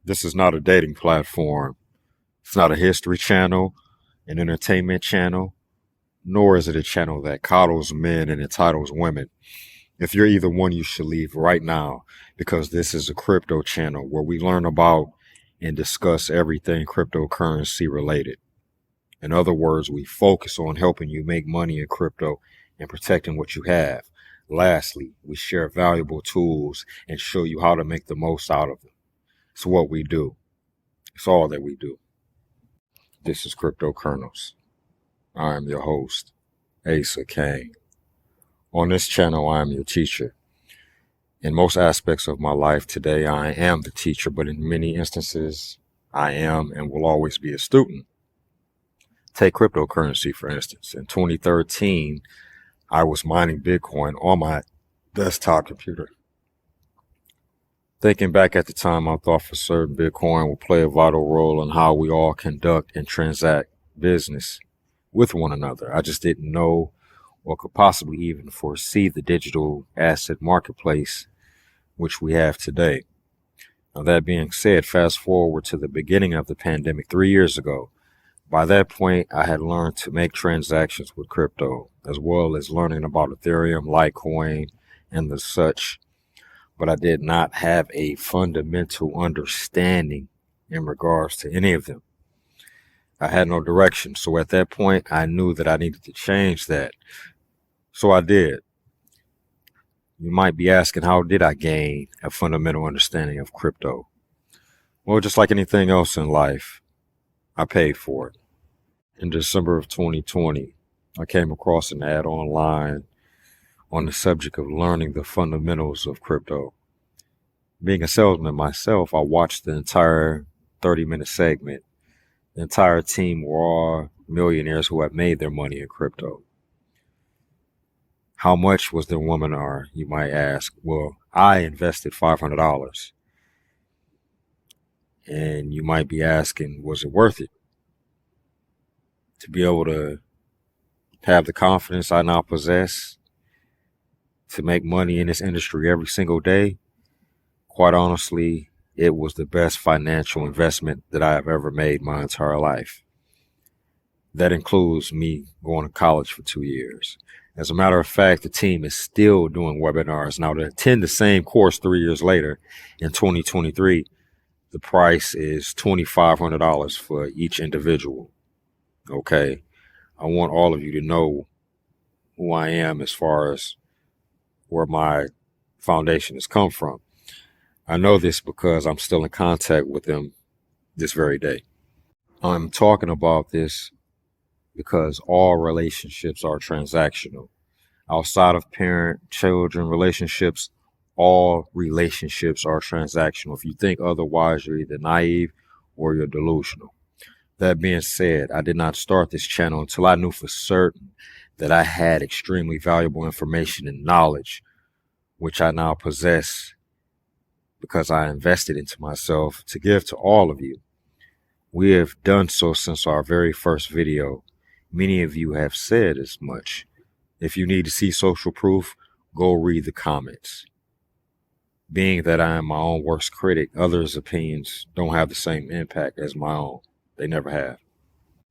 This is not a dating platform. It's not a history channel, an entertainment channel, nor is it a channel that coddles men and entitles women. If you're either one, you should leave right now because this is a crypto channel where we learn about and discuss everything cryptocurrency related. In other words, we focus on helping you make money in crypto and protecting what you have. Lastly, we share valuable tools and show you how to make the most out of them. It's what we do. It's all that we do. This is CryptoKernels. I am your host, Asa Kane. On this channel, I am your teacher. In most aspects of my life today, I am the teacher, but in many instances, I am and will always be a student. Take cryptocurrency, for instance. In 2013, I was mining Bitcoin on my desktop computer. Thinking back at the time, I thought for certain Bitcoin will play a vital role in how we all conduct and transact business with one another. I just didn't know or could possibly even foresee the digital asset marketplace which we have today. Now, that being said, fast forward to the beginning of the pandemic 3 years ago. By that point, I had learned to make transactions with crypto, as well as learning about Ethereum, Litecoin, and the such. But I did not have a fundamental understanding in regards to any of them. I had no direction. So at that point, I knew that I needed to change that. So I did. You might be asking, how did I gain a fundamental understanding of crypto? Well, just like anything else in life, I paid for it. In December of 2020, I came across an ad online on the subject of learning the fundamentals of crypto. Being a salesman myself, I watched the entire 30-minute segment. The entire team were all millionaires who have made their money in crypto. How much was their webinar, you might ask? Well, I invested $500. And you might be asking, was it worth it? To be able to have the confidence I now possess to make money in this industry every single day, quite honestly, it was the best financial investment that I have ever made my entire life. That includes me going to college for 2 years. As a matter of fact, the team is still doing webinars now to attend the same course 3 years later. In 2023, the price is $2,500 for each individual. Okay, I want all of you to know who I am as far as where my foundation has come from. I know this because I'm still in contact with them this very day. I'm talking about this because all relationships are transactional. Outside of parent-children relationships, all relationships are transactional. If you think otherwise, you're either naive or you're delusional. That being said, I did not start this channel until I knew for certain that I had extremely valuable information and knowledge, which I now possess because I invested into myself to give to all of you. We have done so since our very first video. Many of you have said as much. If you need to see social proof, go read the comments. Being that I am my own worst critic, others' opinions don't have the same impact as my own. They never have.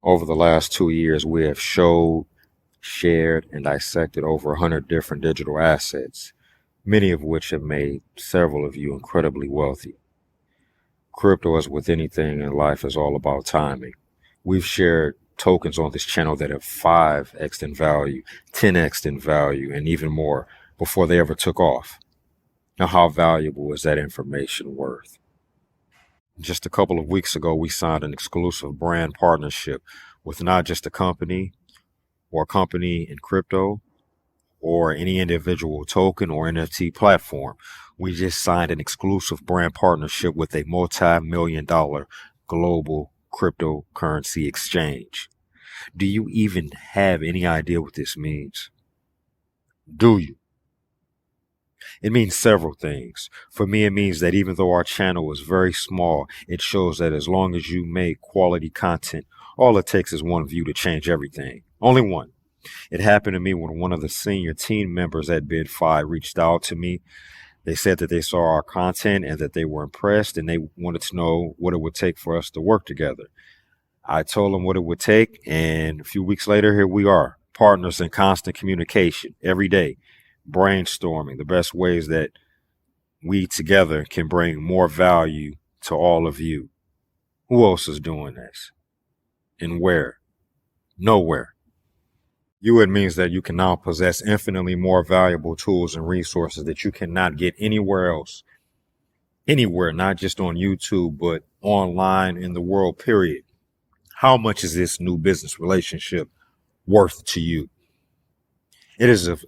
Over the last 2 years, we have showed, shared, and dissected over 100 different digital assets, many of which have made several of you incredibly wealthy. Crypto, as with anything in life, is all about timing. We've shared tokens on this channel that have 5x in value, 10x in value, and even more before they ever took off. Now, how valuable is that information worth? Just a couple of weeks ago, we signed an exclusive brand partnership with not just a company or a company in crypto or any individual token or NFT platform. We just signed an exclusive brand partnership with a multi-million-dollar global cryptocurrency exchange. Do you even have any idea what this means? Do you? It means several things. For me, it means that even though our channel is very small, it shows that as long as you make quality content, all it takes is one view to change everything. Only one. It happened to me when one of the senior team members at BidFi reached out to me They said that they saw our content and that they were impressed and they wanted to know what it would take for us to work together. I told them what it would take, and a few weeks later, here we are, partners in constant communication every day, brainstorming the best ways that we together can bring more value to all of you. Who else is doing this? And where? Nowhere. You, it means that you can now possess infinitely more valuable tools and resources that you cannot get anywhere else. Anywhere, not just on YouTube, but online in the world, period. How much is this new business relationship worth to you? It is of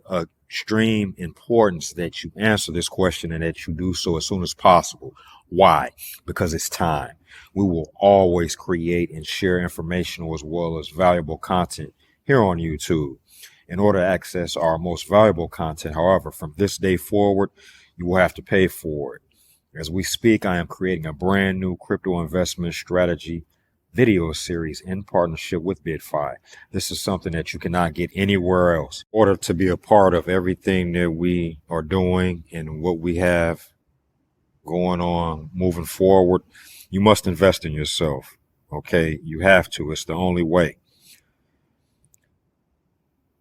extreme importance that you answer this question and that you do so as soon as possible. Why? Because it's time. We will always create and share informational as well as valuable content here on YouTube. In order to access our most valuable content, however, from this day forward, you will have to pay for it. As we speak, I am creating a brand new crypto investment strategy video series in partnership with BitFi. This is something that you cannot get anywhere else. In order to be a part of everything that we are doing and what we have going on moving forward, you must invest in yourself. Okay, you have to. It's the only way.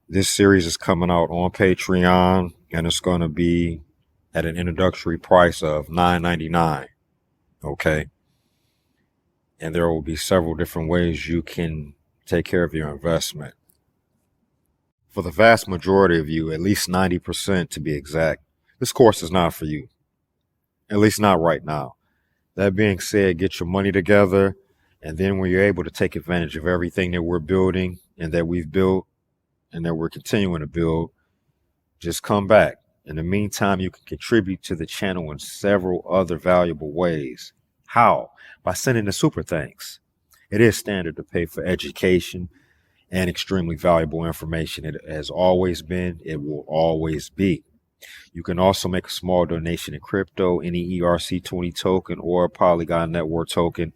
This series is coming out on Patreon, and it's going to be at an introductory price of $9.99. Okay. And there will be several different ways you can take care of your investment. For the vast majority of you, at least 90% to be exact, this course is not for you. At least not right now. That being said, get your money together, and then when you're able to take advantage of everything that we're building and that we've built and that we're continuing to build, just come back. In the meantime, you can contribute to the channel in several other valuable ways. How? By sending the super thanks. It is standard to pay for education and extremely valuable information. It has always been, it will always be. You can also make a small donation in crypto, any ERC20 token or Polygon network token.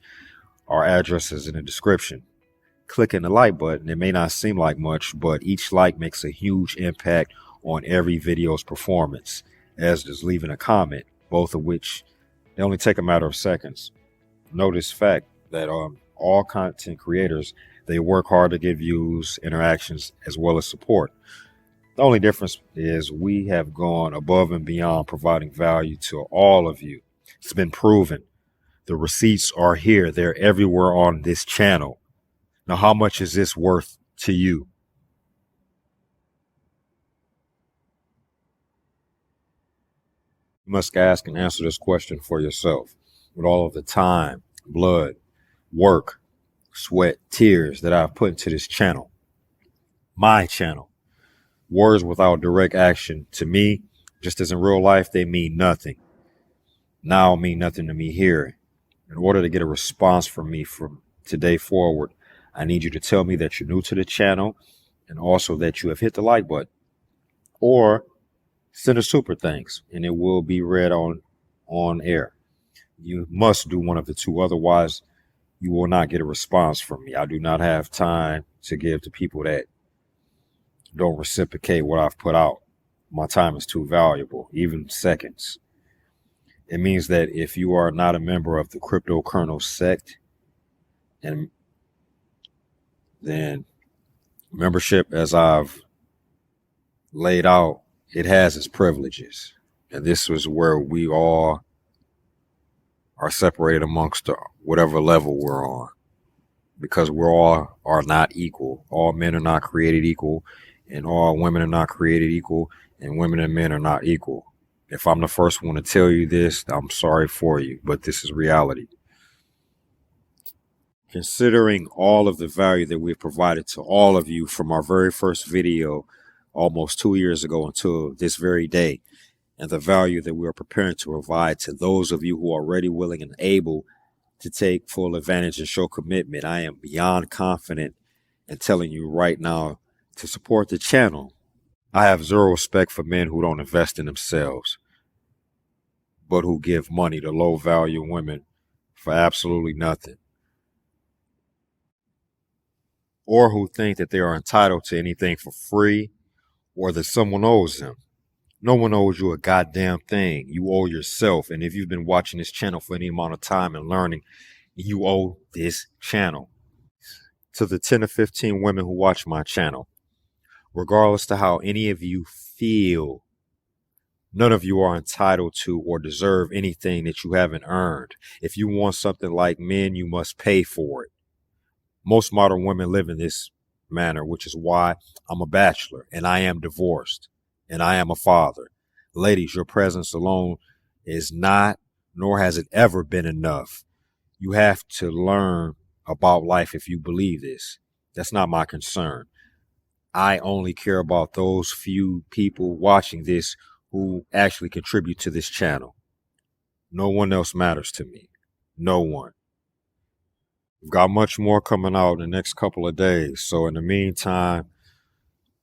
Our address is in the description. Clicking the like button, it may not seem like much, but each like makes a huge impact on every video's performance, as does leaving a comment, both of which they only take a matter of seconds. Notice fact that all content creators, they work hard to get views, interactions, as well as support. The only difference is we have gone above and beyond providing value to all of you. It's been proven. The receipts are here. They're everywhere on this channel. Now, how much is this worth to you? You must ask and answer this question for yourself. With all of the time, blood, work, sweat, tears that I've put into this channel, my channel, words without direct action to me, just as in real life, they mean nothing. Now mean nothing to me here. In order to get a response from me from today forward, I need you to tell me that you're new to the channel and also that you have hit the like button, or send a super thanks and it will be read on air. You must do one of the two. Otherwise, you will not get a response from me. I do not have time to give to people that don't reciprocate what I've put out. My time is too valuable, even seconds. It means that if you are not a member of the CryptoKernels sect, and then membership, as I've laid out, it has its privileges. And this is where we all are separated amongst whatever level we're on, because we're all are not equal. All men are not created equal, and all women are not created equal, and women and men are not equal. If I'm the first one to tell you this, I'm sorry for you, but this is reality. Considering all of the value that we've provided to all of you from our very first video almost 2 years ago until this very day, and the value that we are preparing to provide to those of you who are already willing and able to take full advantage and show commitment, I am beyond confident in telling you right now to support the channel. I have zero respect for men who don't invest in themselves, but who give money to low value women for absolutely nothing, or who think that they are entitled to anything for free or that someone owes them. No one owes you a goddamn thing. You owe yourself. And if you've been watching this channel for any amount of time and learning, you owe this channel. To the 10 or 15 women who watch my channel, regardless to how any of you feel, none of you are entitled to or deserve anything that you haven't earned. If you want something like men, you must pay for it. Most modern women live in this manner, which is why I'm a bachelor and I am divorced and I am a father. Ladies, your presence alone is not, nor has it ever been enough. You have to learn about life if you believe this. That's not my concern. I only care about those few people watching this who actually contribute to this channel. No one else matters to me. No one. We've got much more coming out in the next couple of days. So in the meantime,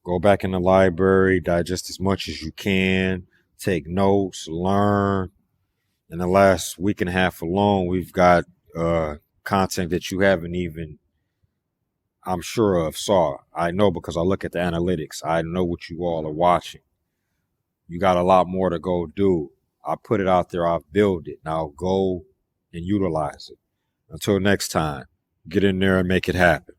go back in the library, digest as much as you can, take notes, learn. In the last week and a half alone, we've got content that you haven't even, I'm sure of, saw. I know because I look at the analytics. I know what you all are watching. You got a lot more to go do. I put it out there. I've built it. Now go and utilize it. Until next time, get in there and make it happen.